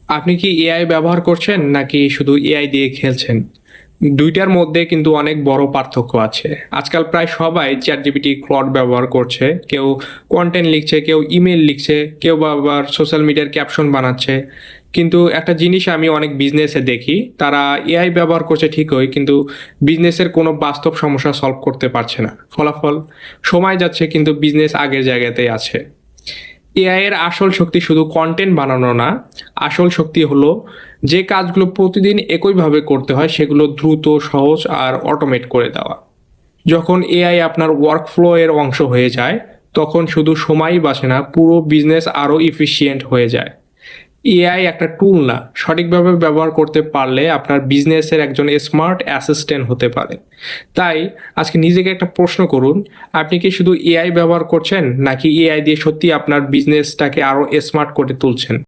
আপনি কি এআই ব্যবহার করছেন নাকি শুধু এআই দিয়ে খেলছেন? ২ টার মধ্যে কিন্তু অনেক বড় পার্থক্য আছে। আজকাল প্রায় সবাই ChatGPT, Claude ব্যবহার করছে। কেউ কনটেন্ট লিখছে, কেউ ইমেইল লিখছে, কেউ বা আবার সোশ্যাল মিডিয়ার ক্যাপশন বানাচ্ছে। কিন্তু একটা জিনিস আমি অনেক বিজনেসে দেখি, তারা এআই ব্যবহার করছে ঠিকই, কিন্তু বিজনেসের কোনো বাস্তব সমস্যা সলভ করতে পারছে না। ফলাফল, সময় যাচ্ছে কিন্তু বিজনেস আগের জায়গাতেই আছে। এআই এর আসল শক্তি শুধু কনটেন্ট বানানো না, আসল শক্তি হলো যে কাজগুলো প্রতিদিন একইভাবে করতে হয় সেগুলো দ্রুত, সহজ আর অটোমেট করে দেওয়া। যখন এআই আপনার ওয়ার্কফ্লো এর অংশ হয়ে যায়, তখন শুধু সময়ই বাঁচে না, পুরো বিজনেস আরও এফিশিয়েন্ট হয়ে যায়। এআই একটা টুল না, সঠিকভাবে ব্যবহার করতে পারলে আপনার বিজনেসের একজন স্মার্ট অ্যাসিস্ট্যান্ট হতে পারে। তাই আজকে নিজেকে একটা প্রশ্ন করুন, আপনি কি শুধু এআই ব্যবহার করছেন নাকি এআই দিয়ে সত্যি আপনার বিজনেসটাকে আরও স্মার্ট করে তুলছেন?